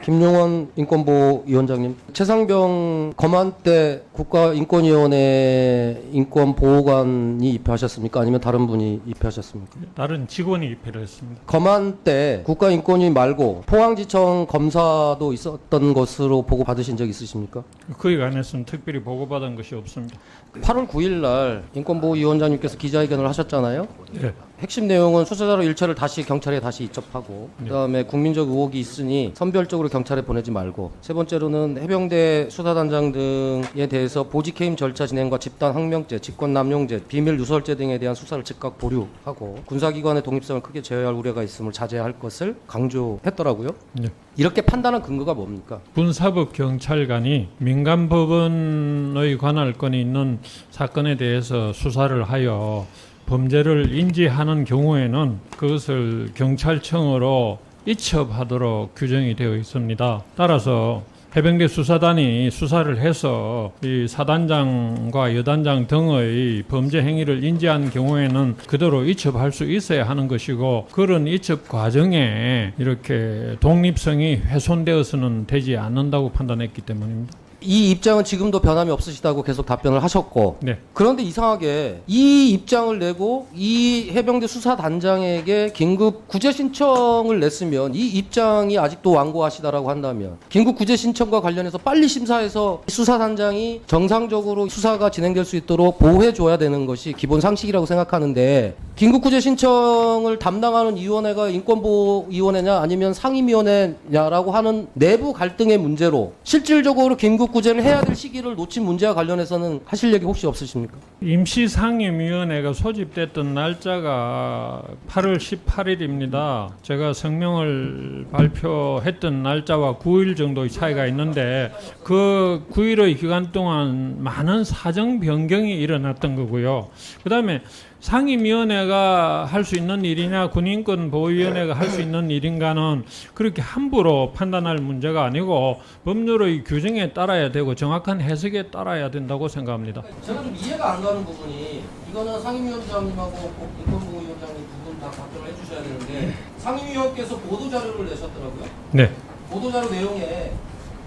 김용원 인권보호위원장님, 최상병 검안 때 국가인권위원회 인권보호관이 입회하셨습니까? 아니면 다른 분이 입회하셨습니까? 다른 직원이 입회를 했습니다. 검안 때 국가인권위 말고 포항지청 검사도 있었던 것으로 보고 받으신 적 있으십니까? 그에 관해서는 특별히 보고받은 것이 없습니다. 8월 9일 날 인권보호위원장님께서 기자회견을 하셨잖아요. 네. 핵심 내용은 수사자로 일처를 다시 경찰에 다시 이첩하고, 그다음에 국민적 의혹이 있으니 선별적으로 경찰에 보내지 말고, 세 번째로는 해병대 수사단장 등에 대해서 보직해임 절차 진행과 집단 항명죄, 직권남용죄, 비밀 누설죄 등에 대한 수사를 즉각 보류하고 군사기관의 독립성을 크게 제어할 우려가 있음을 자제할 것을 강조했더라고요. 네. 이렇게 판단한 근거가 뭡니까? 군사법 경찰관이 민간법원의 관할권이 있는 사건에 대해서 수사를 하여 범죄를 인지하는 경우에는 그것을 경찰청으로 이첩하도록 규정이 되어 있습니다. 따라서 해병대 수사단이 수사를 해서 이 사단장과 여단장 등의 범죄 행위를 인지한 경우에는 그대로 이첩할 수 있어야 하는 것이고, 그런 이첩 과정에 이렇게 독립성이 훼손되어서는 되지 않는다고 판단했기 때문입니다. 이 입장은 지금도 변함이 없으시다고 계속 답변을 하셨고, 네. 그런데 이상하게 이 입장을 내고 이 해병대 수사단장에게 긴급 구제 신청을 냈으면, 이 입장이 아직도 완고하시다라고 한다면 긴급 구제 신청과 관련해서 빨리 심사해서 수사단장이 정상적으로 수사가 진행될 수 있도록 보호해줘야 되는 것이 기본 상식이라고 생각하는데, 긴급 구제 신청을 담당하는 위원회가 인권보호위원회냐 아니면 상임위원회냐라고 하는 내부 갈등의 문제로 실질적으로 긴급 구제를 해야 될 시기를 놓친 문제와 관련해서는 하실 얘기 혹시 없으십니까? 임시상임위원회가 소집됐던 날짜가 8월 18일입니다. 제가 성명을 발표했던 날짜와 9일 정도의 차이가 있는데, 그 9일의 기간 동안 많은 사정 변경이 일어났던 거고요. 그 다음에 상임위원회가 할 수 있는 일이냐 군인권보호위원회가 할 수 있는 일인가는 그렇게 함부로 판단할 문제가 아니고 법률의 규정에 따라야 되고 정확한 해석에 따라야 된다고 생각합니다. 제가 좀 이해가 안 가는 부분이, 이거는 상임위원장님하고 인권보호위원장님 두 분 다 답변을 해주셔야 되는데, 상임위원께서 보도자료를 내셨더라고요. 네. 보도자료 내용에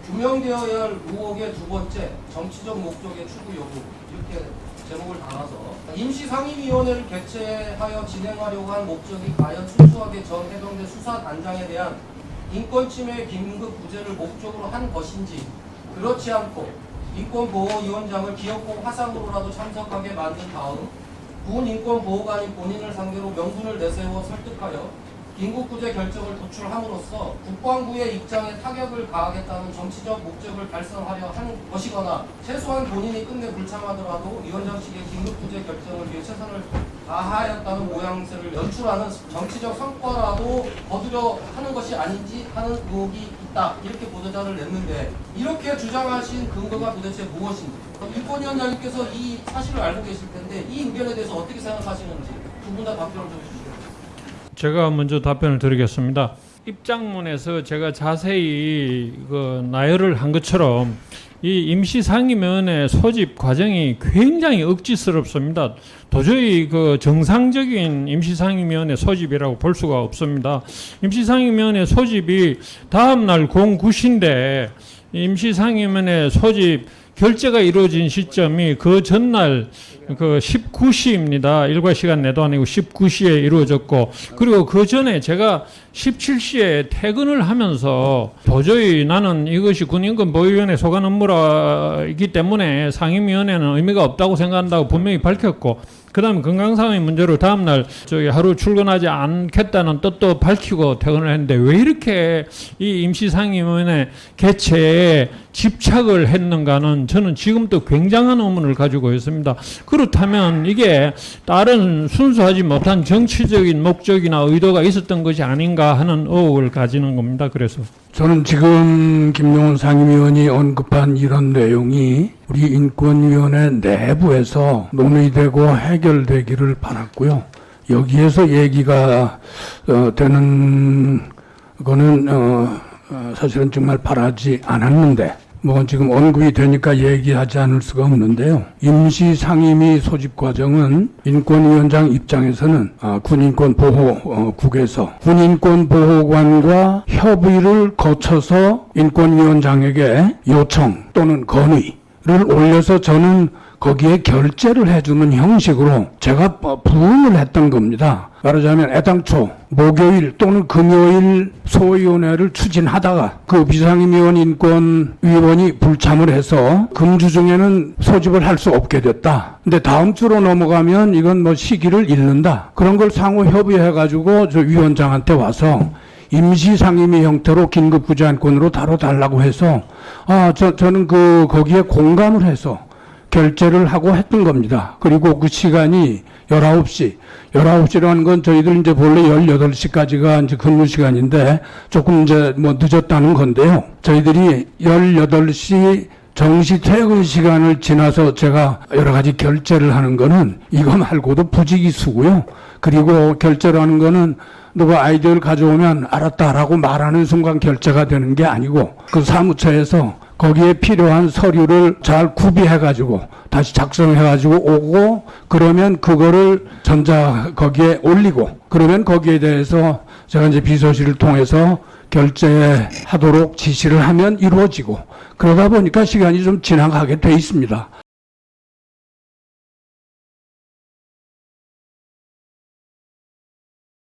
규명되어야 할 의혹의 두 번째, 정치적 목적의 추구 여부, 이렇게 제목을 달아서 임시상임위원회를 개최하여 진행하려고 한 목적이 과연 순수하게 전 해병대 수사단장에 대한 인권침해 긴급 구제를 목적으로 한 것인지, 그렇지 않고 인권보호위원장을 기업공 화상으로라도 참석하게 만든 다음 군 인권보호관이 본인을 상대로 명분을 내세워 설득하여 긴급구제 결정을 도출함으로써 국방부의 입장에 타격을 가하겠다는 정치적 목적을 달성하려 한 것이거나, 최소한 본인이 끝내 불참하더라도 위원장실의 긴급구제 결정을 위해 최선을 다하였다는 모양새를 연출하는 정치적 성과라도 거두려 하는 것이 아닌지 하는 의혹이 있다, 이렇게 보도자를 냈는데, 이렇게 주장하신 근거가 도대체 무엇인지, 인권위원장님께서 이 사실을 알고 계실 텐데 이 의견에 대해서 어떻게 생각하시는지 두 분 다 답변을 좀 주시죠. 제가 먼저 답변을 드리겠습니다. 입장문에서 제가 자세히 나열을 한 것처럼 이 임시상임위원회 소집 과정이 굉장히 억지스럽습니다. 도저히 정상적인 임시상임위원회 소집이라고 볼 수가 없습니다. 임시상임위원회 소집이 다음날 09시인데 임시상임위원회 소집 결재가 이루어진 시점이 그 전날 19시입니다. 일과 시간 내도 아니고 19시에 이루어졌고, 그리고 그 전에 제가 17시에 퇴근을 하면서 도저히 나는 이것이 군인권보호위원회 소관 업무이기 때문에 상임위원회는 의미가 없다고 생각한다고 분명히 밝혔고, 그 다음에 건강상의 문제로 다음날 하루 출근하지 않겠다는 뜻도 밝히고 퇴근을 했는데, 왜 이렇게 이 임시상임위원회 개최에 집착을 했는가는 저는 지금도 굉장한 의문을 가지고 있습니다. 그렇다면 이게 다른 순수하지 못한 정치적인 목적이나 의도가 있었던 것이 아닌가 하는 의혹을 가지는 겁니다. 그래서 저는 지금 김용원 상임위원이 언급한 이런 내용이 우리 인권위원회 내부에서 논의되고 해결되기를 바랐고요. 여기에서 얘기가 되는 거는 사실은 정말 바라지 않았는데, 뭐 지금 언급이 되니까 얘기하지 않을 수가 없는데요. 임시 상임위 소집 과정은 인권위원장 입장에서는 군인권보호국에서 군인권보호관과 협의를 거쳐서 인권위원장에게 요청 또는 건의를 올려서 저는 거기에 결재를 해주는 형식으로 제가 부응을 했던 겁니다. 말하자면 애당초 목요일 또는 금요일 소위원회를 추진하다가 그 비상임위원 인권위원이 불참을 해서 금주 중에는 소집을 할 수 없게 됐다. 근데 다음 주로 넘어가면 이건 뭐 시기를 잃는다. 그런 걸 상호 협의해가지고 저 위원장한테 와서 임시 상임위 형태로 긴급 구제안건으로 다뤄달라고 해서 저는 거기에 공감을 해서 결재를 하고 했던 겁니다. 그리고 그 시간이 19시라는 건 저희들 이제 본래 18시까지가 이제 근무 시간인데 조금 이제 뭐 늦었다는 건데요. 저희들이 18시 정시 퇴근 시간을 지나서 제가 여러 가지 결재를 하는 거는 이거 말고도 부지기수고요. 그리고 결재를 하는 거는 누가 아이디어를 가져오면 알았다라고 말하는 순간 결재가 되는 게 아니고 그 사무처에서 거기에 필요한 서류를 잘 구비해가지고 다시 작성해가지고 오고 그러면 그거를 거기에 올리고 그러면 거기에 대해서 제가 이제 비서실을 통해서 결재하도록 지시를 하면 이루어지고 그러다 보니까 시간이 좀 지나가게 돼 있습니다.